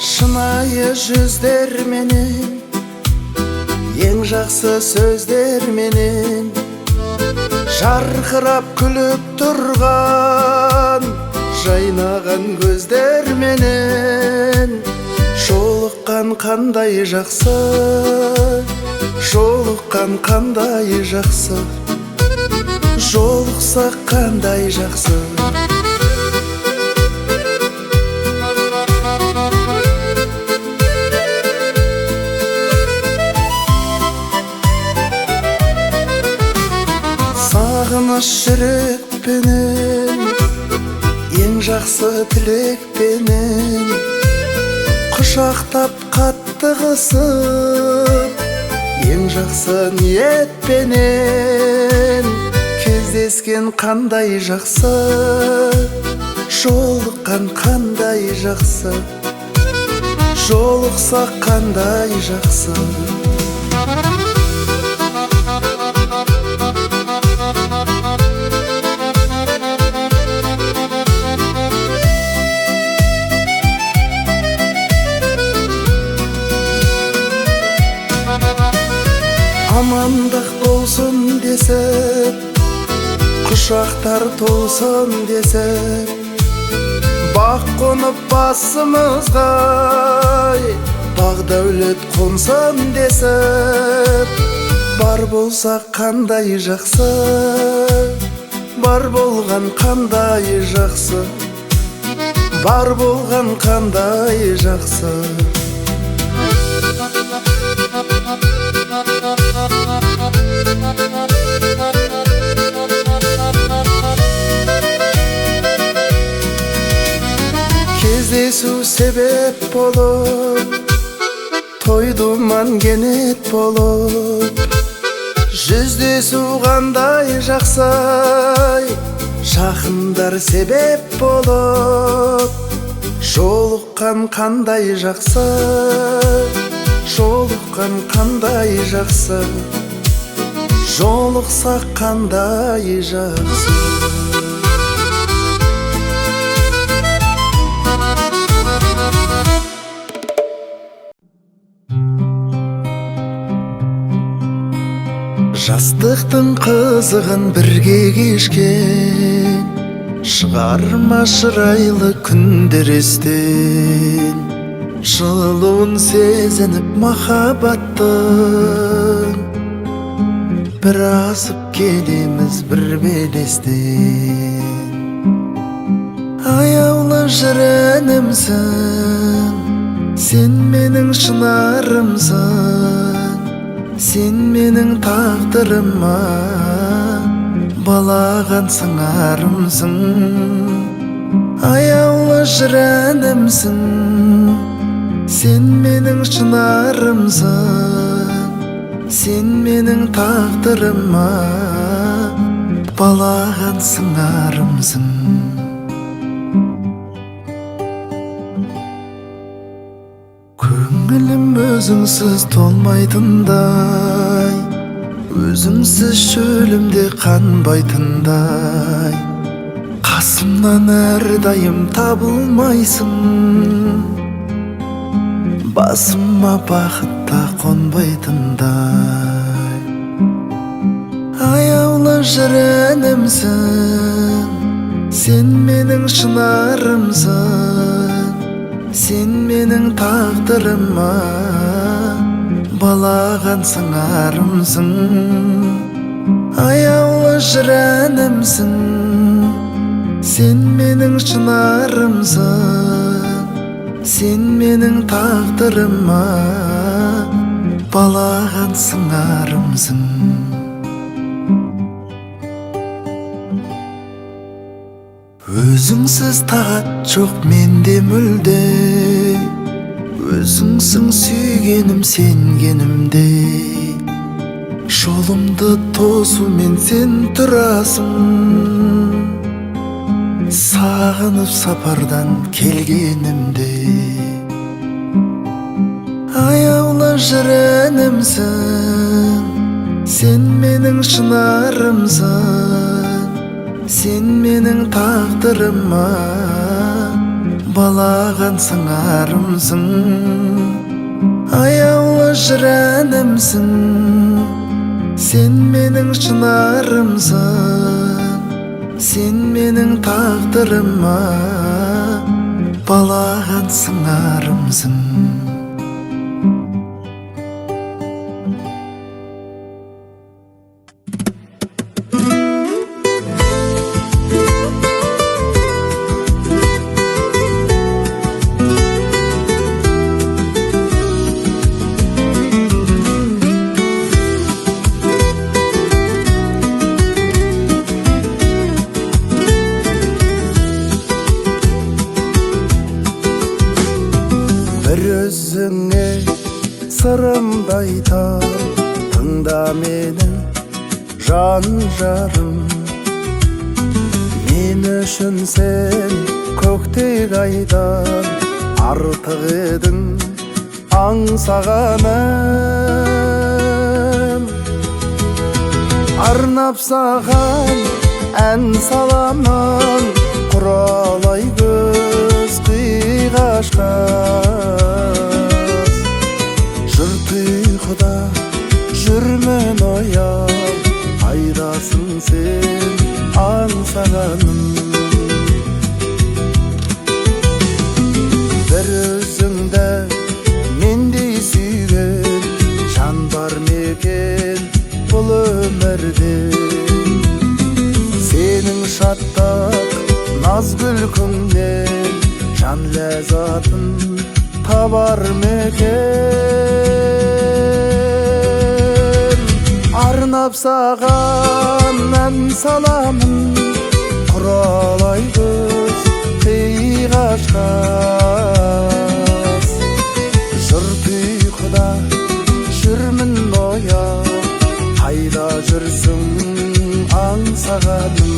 Шынайы жүздер менен, ең жақсы сөздер менен, жарқырап күліп тұрған жайнаған көздер менен, жолыққан қандай жақсы, жолыққан қандай жақсы, жолықсақ қандай жақсы. Сағыныш жүрекпенен, ең жақсы тілекпенен, құшақтап қатты қысып, ең жақсы ниетпенен, кездескен қандай жақсы, жолыққан қандай жақсы, жолықсақ қандай жақсы. Амандық болсын десіп, құшақтар толсын десіп, бақ қонып басымызға, бақ дәулет қонсын десіп, бар болсақ қандай жақсы, бар болған қандай жақсы, бар болған қандай жақсы. Кездесу себеп болып, той думан кенет болып, жүздесу қандай жақсы, жақындар себеп болып, жолыққан қандай жақсы, жолыққан қандай жақсы, жолықсақ қандай жақсы. Жастықтың қызығын бірге кешкен, шығарма шырайлы күндер естен, жылуын сезініп махаббаттың, бір асып келеміз бір белестен. Аяулы жүренімсің, сен менің шынарымсың, сен менің тағдырыма балаған сыңарымсың. Аяулы жүренімсің, сен менің шынарымсың, сен менің тағдырыма балаған сыңарымсың. Көңілім өзіңсіз толмайтындай, өзіңсіз шөлімде қанбайтындай, қасымнан әрдайым табылмайсың, басыма бақытта қонбайтындай. Аяулы жүренімсің, сен менің шынарымсың, сен менің тағдырыма балаған сыңарымсың. Аяулы жүренімсің, сен менің шынарымсың, сен менің тағдырыма балаған сыңарымсың. Өзіңсіз тағат жоқ менде мүлде, өзіңсің сүйгенім сенгенімде, жолымды тосумен сен тұрасың. Сағынып сапардан келгенімде, аяулы жүренімсің, сен менің шынарымсың, сен менің тағдырыма балаған сыңарымсың. Аяулы жүренімсің, сен менің шынарымсың, сен менің тағдырыма балаған сыңарымсың. Бір өзіңе сырымды айтам, тыңда менің жан жарым. Мен үшін сен көктек айдан артық едің аңсағаным. Арнап саған ән саламын, құралай көз қиғашқас. Жұрт ұйқыда жүрмін ояу, қайдасың сен аңсағаным. Бір өзіңді мендей сүйген жан бар мекен бұл өмірде. Сенің шаттық наз күлкіңнен жан ләззатын табар мекен. Арнап саған ән саламын, құралай көз қиғашқас. Жұрт ұйқыда жүрмін ояу, қайда жүрсің аңсағаным.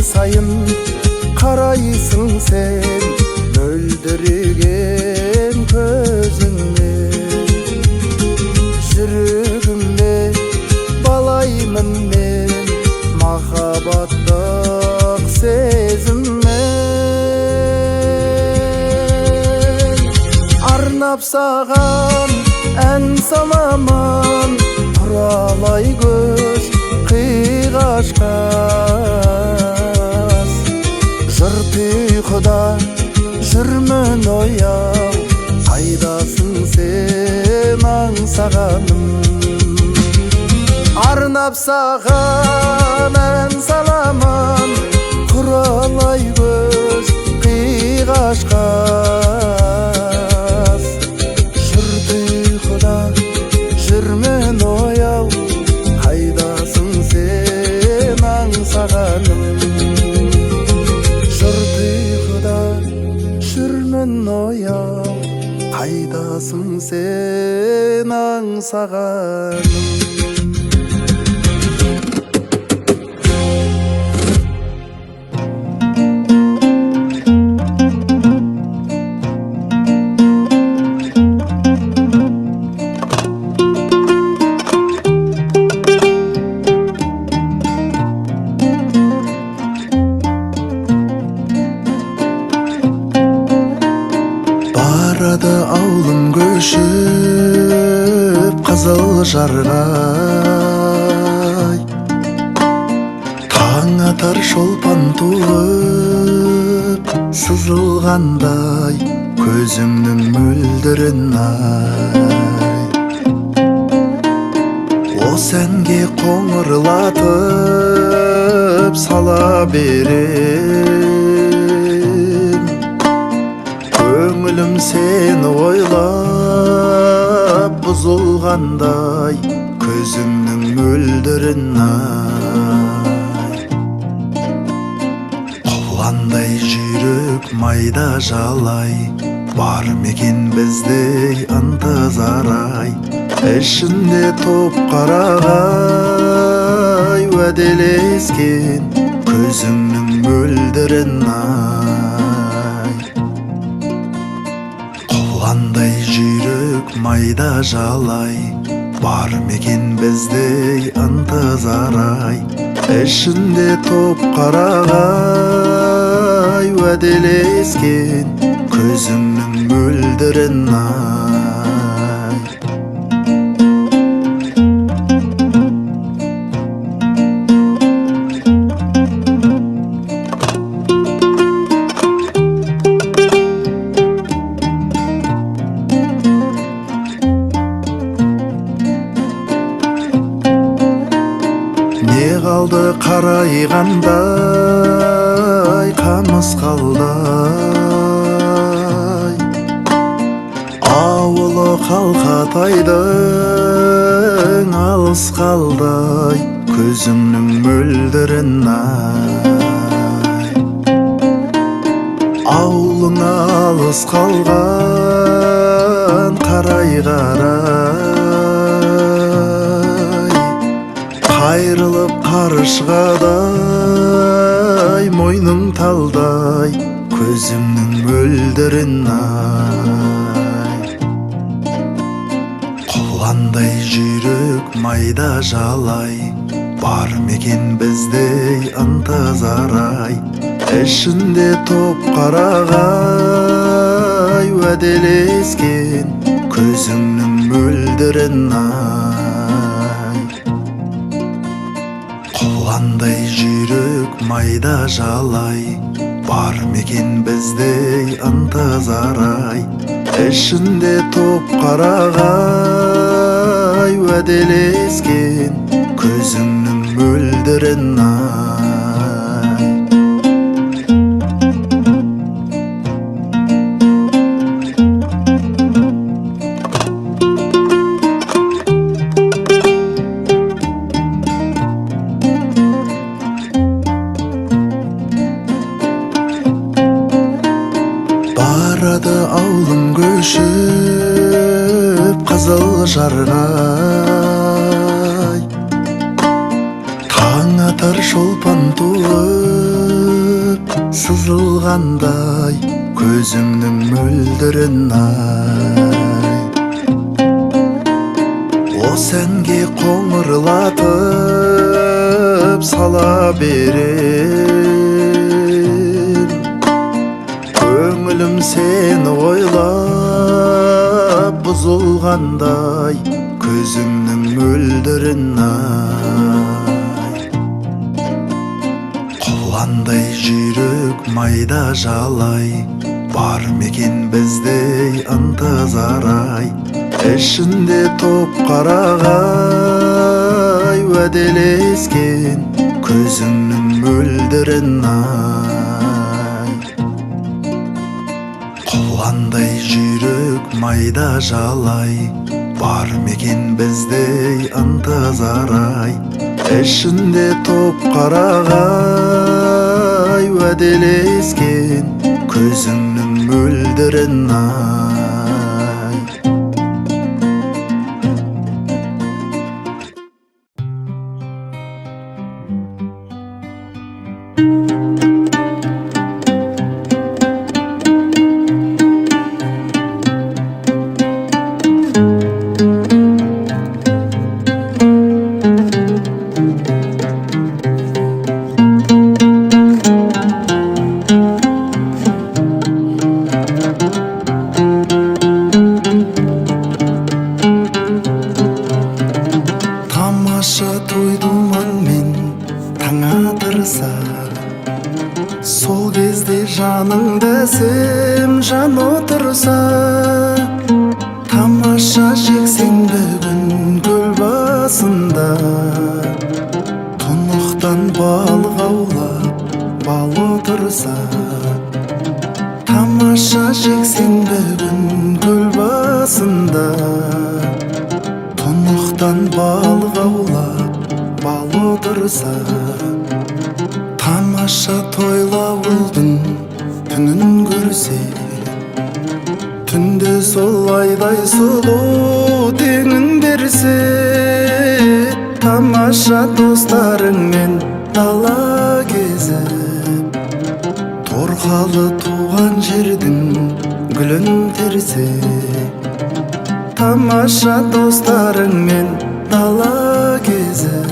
Сайын қарайсың сен мөлдіреген көзіңмен. Жүрегімде балаймын мен махаббаттық сезіммен. Арнап саған ән саламын, құралай көз қиғашқас. Жұрт ұйқыда жүрмін ояу, қайдасың сен аңсағаным. Арнап саған ән саламын, құралай көз қиғашқас. Жұрт ұйқыда жүрмін ояу, қайдасың сен аңсағаным. Жұрт ұйқыда жүрмін ояу, қайдасың сен аңсағаным. Барады аулым көшіп қызыл жарғай, таң атар шолпан туып сызылғандай көзіңнің мөлдірін ай. сәнге қоңырлатып сала берем. Көңілім сені ойлап бұзылғандай, көзімнің мөлдірін ай. Құландай жүрек майда жалай, бар мекен біздей ынтызарай. Ішінде топ қарағай, уәделескен көзіңнің мөлдірін ай. Құландай жүрек майда жалай, бар мекен біздей ынтызарай. Ішінде топ қарағай, уәделескен көзіңнің мөлдірін ай. Не қалды қарайғандай, қамыс қалдай. Ауылы қалқатайдың алыс қалдай, көзіңнің мөлдірін ай. Ауылыңа алыс қалған қарай-қарай, қайрылып қарышғадай, мойның талдай, көзімнің мөлдірін ай. Құландай жүрек майда жалай, бар мекен біздей ынтызарай. Ішінде топ қарағай, уәделескен көзіңнің мөлдірін ай. Құландай жүрек майда жалай, бар мекен біздей ынтызарай. Ішінде топ қарағай, уәделескен көзіңнің мөлдірін ай. Барады ауылым көшіп қызыл жарғай, таң атар шолпан туып сызылғандай, көзіңнің мөлдірін ай. О сәнге қоңырлатып сала берем. Көңілім сені ойлап бұзылғандай, көзіңнің мөлдірін ай. Құландай жүрек майда жалай, бар мекен біздей ынтызарай. Ішінде топ қарағай, уәделескен көзіңнің мөлдірін ай. Құландай жүрек майда жалай, бар мекен біздей ынтызарай. Ішінде топ қарағай, уәделескен көзіңнің мөлдірін ай. Сол кезде жаның десем жан отырса, тамаша жексенбі күн көл басында тұнықтан балық аулап бал отырса, тамаша жексенбі күн көл басында тұнықтан балық аулап бал отырса, тамаша тойлауылдың түнін көрсе, түнде сол айдай сұлу теңін берсе, тамаша достарыңмен дала кезіп, торқалы туған жердің гүлін терсе, тамаша достарыңмен дала кезіп,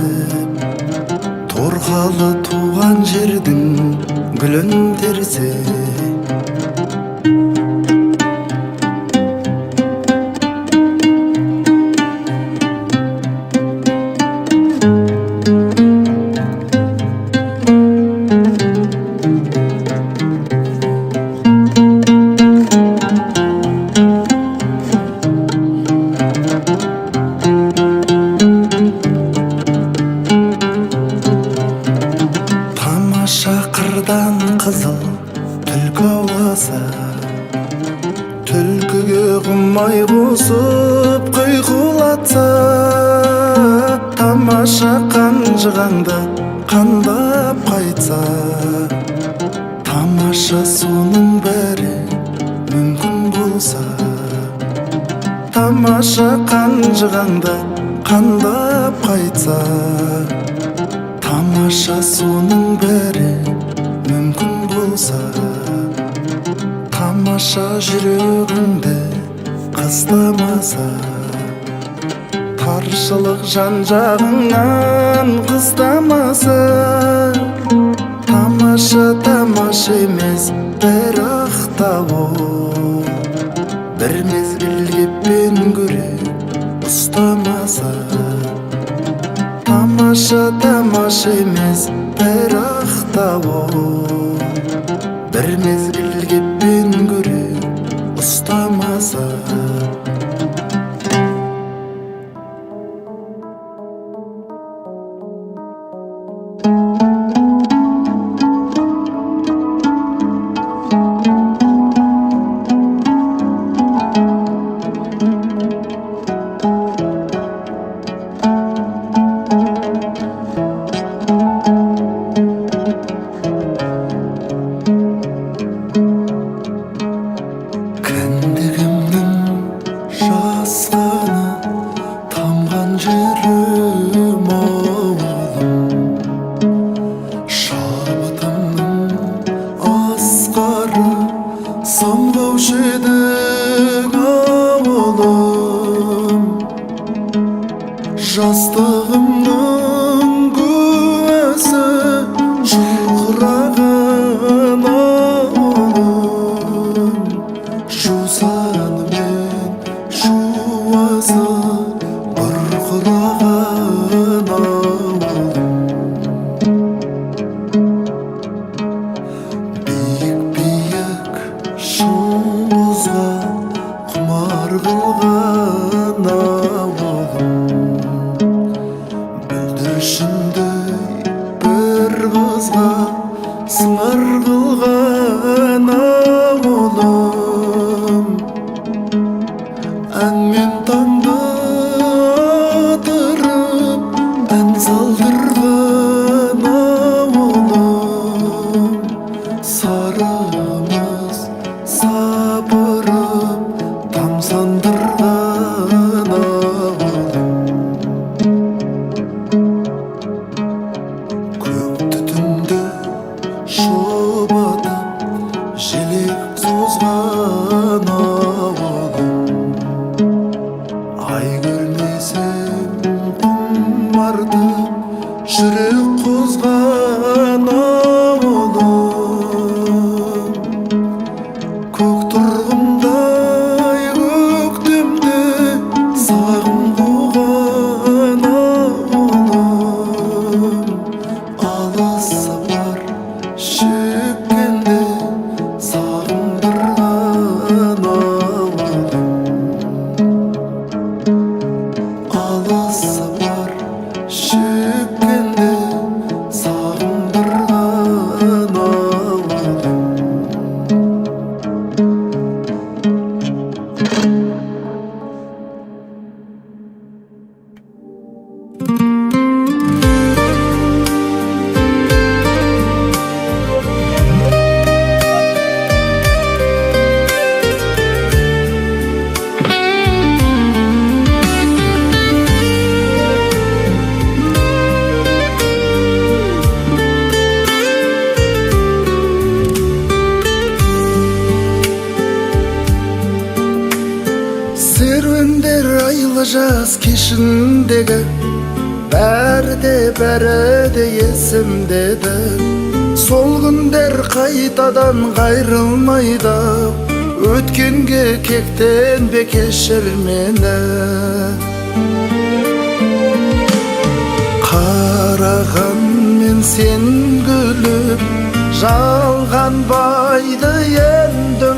торқалы туған жердің гүлін терсе. Қырдан қызыл түлкі ауласа, түлкіге құмай қосып құйқылатса, тамаша қанжығаңды қандап қайтса, тамаша соның бәрі мүмкін болса, тамаша қанжығаңды қандап қайтса, тамаша соның бәрі мүмкін болса, тамаша жүрегіңді қыстамаса, таршылық жан-жағыңнан қыстамаса, тамаша тамаша емес бірақ та ол бір мезгілге бен көре ұстамаса, тамаша тамаша емес бірақ та ол бір мезгілге бен көре ұстамаса. Жасқаны тамған жерім ауылым, шабытымның асқары самғаушы едің ауылым, жастығымның куәсі шұрқыраған ауылым, жусанымен жуазы бұрқыраған ауылым, биік-биік шыңғызға құмар қылған ауылым, бүлдіршіндей бір қызға сыңар қылған ауылым, әнмен таңды атырып ән салдырған ауылым, сарымыз сапырып тамсандырған ауылым, көк түтінді шұбатып желек созған ауылым, жаз кешіндегі бәрі де есімдеді. Сол күндер қайтадан қайрылмайды, өткенге кектенбе, кешір мені. Қараған мен сен гүліп, жалғанбайды енді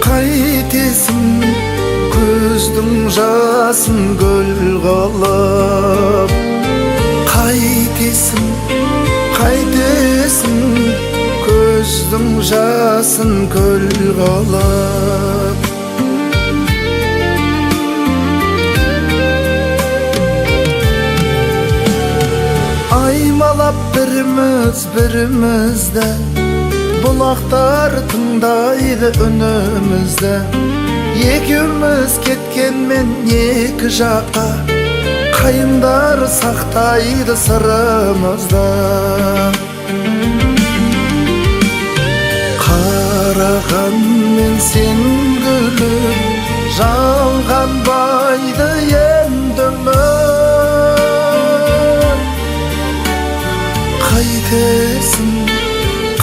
қайтесің, көздің жасын гүл қылып. Қайтесің, көздің жасын гүл қылып. Аймалап бірімізді, бұлақтар тыңдайды үнімізді. Екеуміз кеткенмен екі жаққа, қайыңдар сақтайды сырымызды. Қараған мен сен гүліп, жалғанбайды енді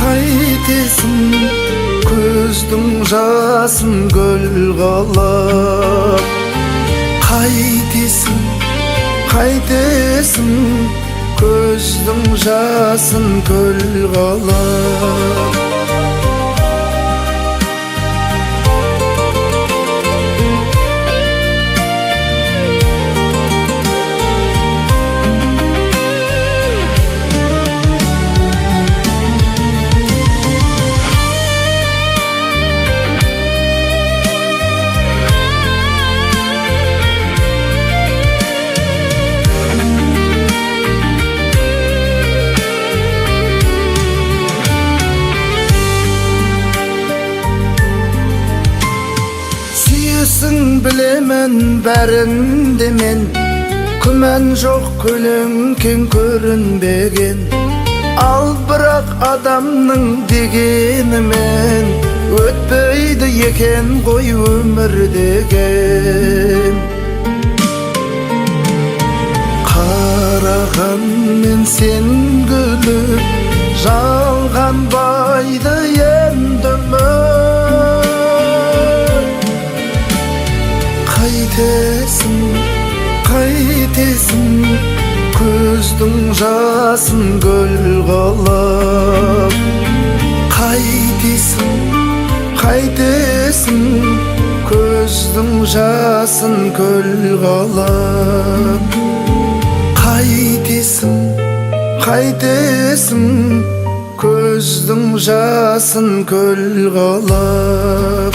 қайтесің, көздің жасын гүл қылып. Қайтесің, көздің жасын гүл қылып. Білемен бәрінде мен, күмән жоқ көлеңкең көрінбеген. Ал бірақ адамның дегенімен, өтпейді екен ғой өмір деген. Қараған мен сен гүліп, жалғанбайды енді қайтесің, көздің жасын гүл қылып. Қайтесің, көздің жасын гүл қылып. Қайтесің, көздің жасын гүл қылып.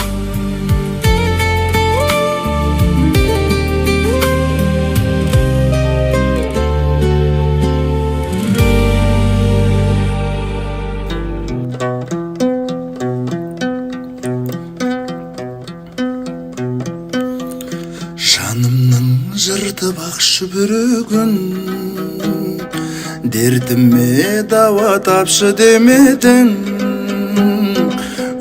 Жанымның жыртып ақшы бүрігін, дертіме дауа тапшы демедің.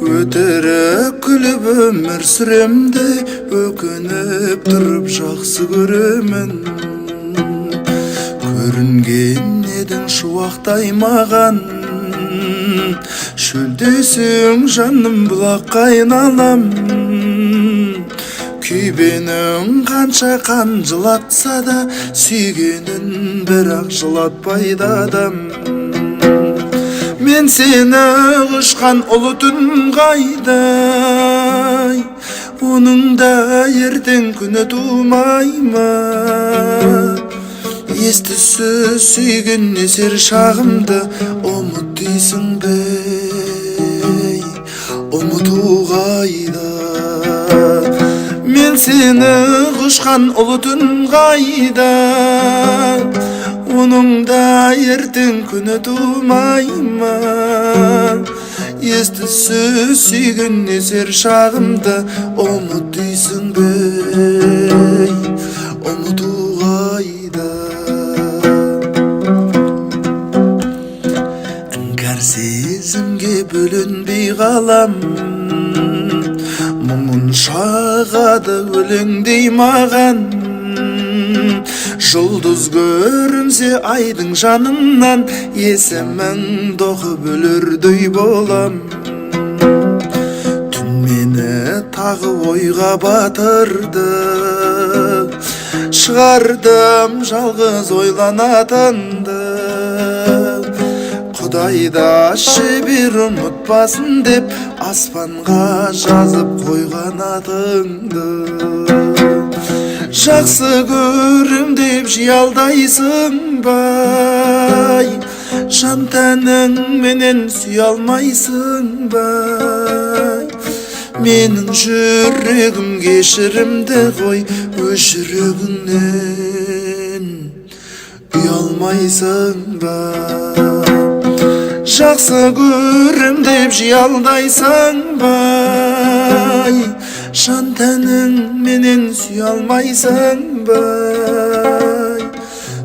Өтірік күліп өмір сүремді, өкініп тұрып жақсы көремін. Көрінген едің шуақтай маған, шөлдесің жаным бұлаққа айналам. Күйбенің қанша қан жылатса да, сүйгенін бірақ жылатпайды адам. Мен сені құшқан ұлы түн қайдай, оның да ертең күні тумай ма? Есті сөз сүйген есер шағымды ұмыт дейсің бе? Ұмыту қайда? Мен сені құшқан ұлы түн қайда, оның да ертең күні тумай ма? Есті сөз сүйген есер шағымды ұмыт дейсің бе? Ұмыту қайда? Іңкәр сезімге бөленбей қалам, өлеңдей маған. Жұлдыз көрінсе айдың жанынан, есімің тоқып өлердей болам. Түн мені тағы ойға батырды, шығардым жалғыз ойланатынды. Құдайда шебер ұмытпасын деп, аспанға жазып қойған атыңды. Жақсы көрім деп жиялдайсың бай, жан тәнің менен сүй алмайсың бай. Менің жүрегім кешірімді ғой, өз жүрегіңнен ұялмайсың бай. Жақсы көрім деп жиялдайсың бай, жан тәнің менен сүй алмайсың бай.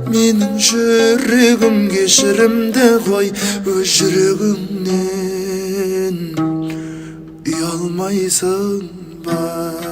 Менің жүрегім кешірімді ғой, өз жүрегіңнен ұялмайсың бай.